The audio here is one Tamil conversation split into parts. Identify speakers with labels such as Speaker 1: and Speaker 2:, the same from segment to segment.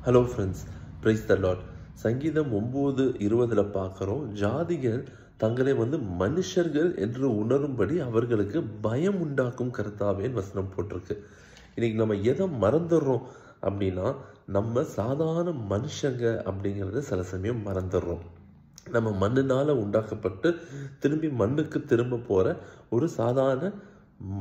Speaker 1: Hello friends, praise the Lord. சங்கீதம் 9:20 பார்க்குறோம், ஜாதிகள் தங்களை மனுஷர்கள் என்று உணரும்படி அவர்களுக்கு பயம் உண்டாக்கும் கர்த்தாவேன்னு வசனம் போட்டிருக்கு. இன்னைக்கு நம்ம எதை மறந்துடுறோம் அப்படின்னா, நம்ம சாதாரண மனுஷங்க அப்படிங்கிறத சில சமயம் மறந்துடுறோம். நம்ம மண்ணினால் உண்டாக்கப்பட்டு திரும்பி மண்ணுக்கு திரும்ப போகிற ஒரு சாதாரண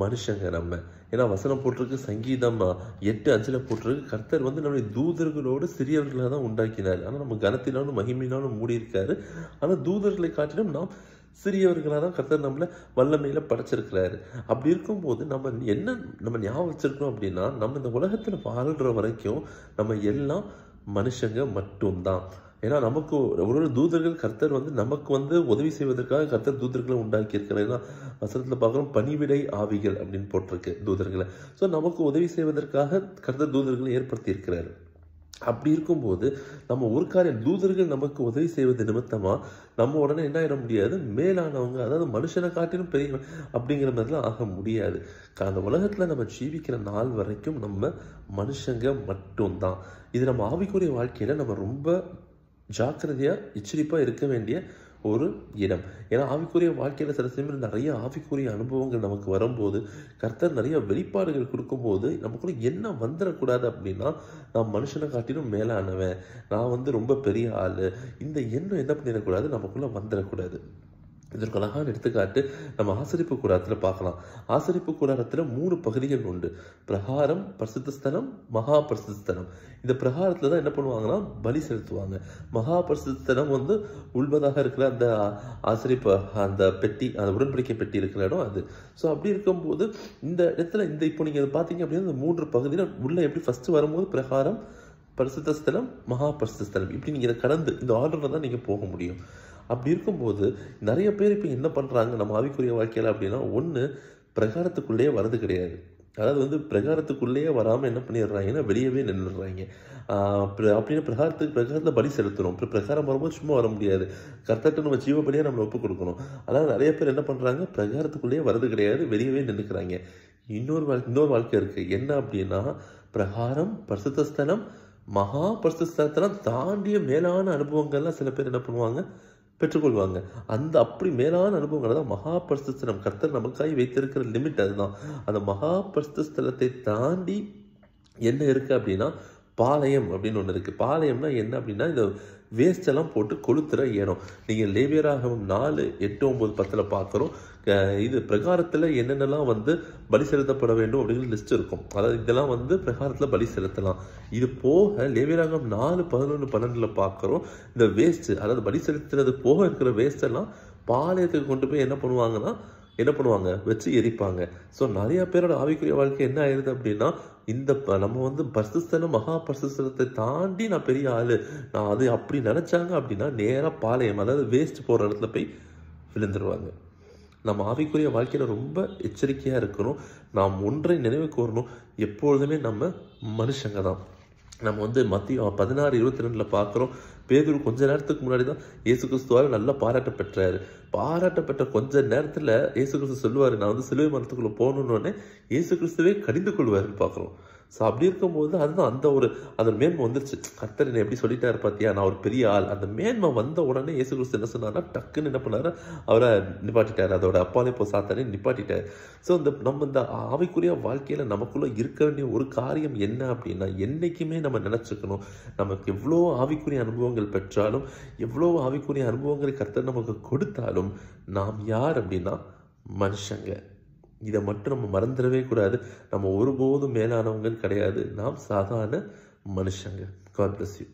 Speaker 1: மனுஷங்க நம்ம. ஏன்னா வசனம் போட்டிருக்கு, சங்கீதம் 8:5 போட்டிருக்கு, கர்த்தர் நம்முடைய தூதர்களோடு சிறியவர்களாக தான் உண்டாக்கினார். ஆனால் நம்ம கனத்தினாலும் மகிமையினாலும் மூடி இருக்காரு. ஆனால் தூதர்களை காட்டிலும் நாம் சிறியவர்களாக தான் கர்த்தர் நம்மளை வல்லமையில படைச்சிருக்கிறாரு. அப்படி இருக்கும்போது நம்ம ஞாபகம் வச்சிருக்கோம் அப்படின்னா, நம்ம இந்த உலகத்தில் வாழ்கிற வரைக்கும் நம்ம எல்லாம் மனுஷங்க மட்டும்தான். ஏன்னா நமக்கு ஒரு தூதர்கள் கர்த்தர் நமக்கு உதவி செய்வதற்காக கர்த்தர் தூதர்களை உண்டாக்கி இருக்கிறார். ஏன்னா வசனத்தில் பார்க்குறோம், பணிவிடை ஆவிகள் அப்படின்னு போட்டிருக்கு தூதர்களை. ஸோ நமக்கு உதவி செய்வதற்காக கர்த்தர் தூதர்களை ஏற்படுத்தி இருக்கிறாரு. அப்படி இருக்கும்போது நம்ம ஒரு காரியம், தூதர்கள் நமக்கு உதவி செய்வது நிமித்தமாக நம்ம உடனே என்ன ஆயிட முடியாது, மேலானவங்க, அதாவது மனுஷனை காட்டிலும் பெரிய அப்படிங்கிற மாதிரிலாம் ஆக முடியாது. அந்த உலகத்தில் நம்ம ஜீவிக்கிற நாள் வரைக்கும் நம்ம மனுஷங்க மட்டும்தான். இது நம்ம ஆவிக்குரிய வாழ்க்கையில் நம்ம ரொம்ப ஜாக்கிரதையாக எச்சரிப்பாக இருக்க வேண்டிய ஒரு இடம். ஏன்னா ஆவிக்குரிய வாழ்க்கையில் சில சமயம் நிறைய ஆவிக்குரிய அனுபவங்கள் நமக்கு வரும்போது, கர்த்தர் நிறைய வெளிப்பாடுகள் கொடுக்கும்போது நமக்குள்ள என்ன வந்துடக்கூடாது அப்படின்னா, நான் மனுஷனை காட்டிலும் மேலானவன், நான் ரொம்ப பெரிய ஆள், இந்த எண்ணம் என்ன பண்ணிடக்கூடாது, நமக்குள்ள வந்துடக்கூடாது. இதற்கு அழகான எடுத்துக்காட்டு நம்ம ஆசரிப்பு கூடாரத்தில் பார்க்கலாம். ஆசரிப்பு கூடாரத்தில் 3 பகுதிகள் உண்டு. பிரகாரம், பரிசுத்த ஸ்தலம், மகா பரிசுத்த ஸ்தலம். இந்த பிரகாரத்தில் தான் என்ன பண்ணுவாங்கன்னா பலி செலுத்துவாங்க. மகா பரிசுத்த ஸ்தலம் உள்பதாக இருக்கிற அந்த ஆசரிப்பு, அந்த பெட்டி, அந்த உடன்படிக்கை பெட்டி இருக்கிற இடம் அது. ஸோ அப்படி இருக்கும்போது இந்த இடத்துல இப்போ நீங்கள் பார்த்தீங்க அப்படின்னா இந்த 3 பகுதியில் உள்ள எப்படி ஃபர்ஸ்ட் வரும்போது பிரகாரம், பரிசுத்த ஸ்தலம், மகா பரிசுத்த ஸ்தலம், இப்படி நீங்கள் கடந்து இந்த ஆர்டரில் தான் நீங்கள் போக முடியும். அப்படி இருக்கும்போது நிறைய பேர் இப்போ என்ன பண்ணுறாங்க நம்ம ஆவிக்குரிய வாழ்க்கையில் அப்படின்னா, ஒன்று பிரகாரத்துக்குள்ளேயே வரது கிடையாது. அதாவது பிரகாரத்துக்குள்ளேயே வராமல் என்ன பண்ணிடுறாங்கன்னா வெளியவே நின்றுடுறாங்க. அப்படின்னு பிரகாரத்தில் பலி செலுத்தணும். பிரகாரம் வரும்போது சும்மா வர முடியாது, கர்த்தர்ட்ட நம்ம ஜீவபலியாக நம்ம ஒப்பு கொடுக்கணும். அதனால் நிறைய பேர் என்ன பண்ணுறாங்க, பிரகாரத்துக்குள்ளேயே வரது கிடையாது, வெளியவே நின்றுக்கிறாங்க. இன்னொரு வாழ்க்கை இருக்குது. என்ன அப்படின்னா, பிரகாரம், பரிசுத்த ஸ்தலம், மகா பரிசுத்த ஸ்தலத்தெல்லாம் தாண்டிய மேலான அனுபவங்கள்லாம் சில பேர் என்ன பண்ணுவாங்க, பெற்றுக்கொள்வாங்க. அந்த அப்படி மேலான அனுபவங்கள் தான் மகா பரிசுத்த ஸ்தலம். கர்த்தர் நமக்காக வைத்திருக்கிற லிமிட் அதுதான். அந்த மகா பரிசுத்த ஸ்தலத்தை தாண்டி என்ன இருக்கு அப்படின்னா, பாளையம் அப்படின்னு ஒன்று இருக்குது. பாளையம்னா என்ன அப்படின்னா, இந்த வேஸ்ட் எல்லாம் போட்டு கொளுத்துற இடம். நீங்கள் லேவியராகமம் 4, 8, 9, 10 பார்க்குறோம். இது பிரகாரத்தில் என்னென்னலாம் பலி செலுத்தப்பட வேண்டும் அப்படிங்கிற லிஸ்ட் இருக்கும். அதாவது இதெல்லாம் பிரகாரத்தில் பலி செலுத்தலாம். இது போக லேவியராகமம் 4, 11, 12 பார்க்குறோம். இந்த வேஸ்ட், அதாவது பலி செலுத்துறது போக இருக்கிற வேஸ்ட் எல்லாம் பாளையத்துக்கு கொண்டு போய் என்ன பண்ணுவாங்க, வச்சு எரிப்பாங்க. ஸோ நிறைய பேரோட ஆவிக்குரிய வாழ்க்கை என்ன ஆயிடுது அப்படின்னா, இந்த நம்ம பரிசுத்தலம், மகா பரிசுத்தலத்தை தாண்டி நான் பெரிய ஆளு, நான் அது அப்படி நினைச்சாங்க அப்படின்னா நேராக பாளையம், அதாவது வேஸ்ட் போகிற இடத்துல போய் விழுந்துருவாங்க. நம்ம ஆவிக்குரிய வாழ்க்கையில் ரொம்ப எச்சரிக்கையாக இருக்கணும். நாம் ஒன்றை நினைவு கூறணும், எப்பொழுதுமே நம்ம மனுஷங்க தான். நம்ம மத்திய 16:22 பார்க்குறோம். பேதுரு கொஞ்ச நேரத்துக்கு முன்னாடி தான் இயேசு கிறிஸ்துவால் நல்லா பாராட்டப்பட்ட கொஞ்ச நேரத்தில் இயேசு கிறிஸ்து சொல்லுவார், நான் சிலுவை மரத்துக்குள்ளே போகணுன்னே இயேசு கிறிஸ்துவே கடிந்து கொள்வாருன்னு பார்க்குறோம். ஸோ அப்படி இருக்கும்போது அதுதான் அந்த மேன்மை வந்துருச்சு. கர்த்தர் என்னை எப்படி சொல்லிட்டாரு பார்த்தியா, நான் ஒரு பெரிய ஆள். அந்த மேன்மை வந்த உடனே இயேசு கிறிஸ்து என்ன சொன்னார்னா, டக்குன்னு என்ன பண்ணாரு, அவரை நிப்பாட்டிட்டார். அதோட அப்பாலே சாத்தானே நிப்பாட்டிட்டார். ஸோ நம்ம இந்த ஆவிக்குரிய வாழ்க்கையில் நமக்குள்ளே இருக்க வேண்டிய ஒரு காரியம் என்ன அப்படின்னா, என்றைக்குமே நம்ம நினச்சிக்கணும், நமக்கு எவ்வளோ ஆவிக்குரிய அனுபவங்கள் பெற்றாலும், எவ்வளோ ஆவிக்குரிய அனுபவங்களை கர்த்தர் நமக்கு கொடுத்தாலும், நாம் யார் அப்படின்னா மனுஷங்க. இதை மட்டும் நம்ம மறந்துடவே கூடாது. நம்ம ஒருபோதும் மேலானவங்க கிடையாது, நாம் சாதாரண மனுஷங்க. God bless you.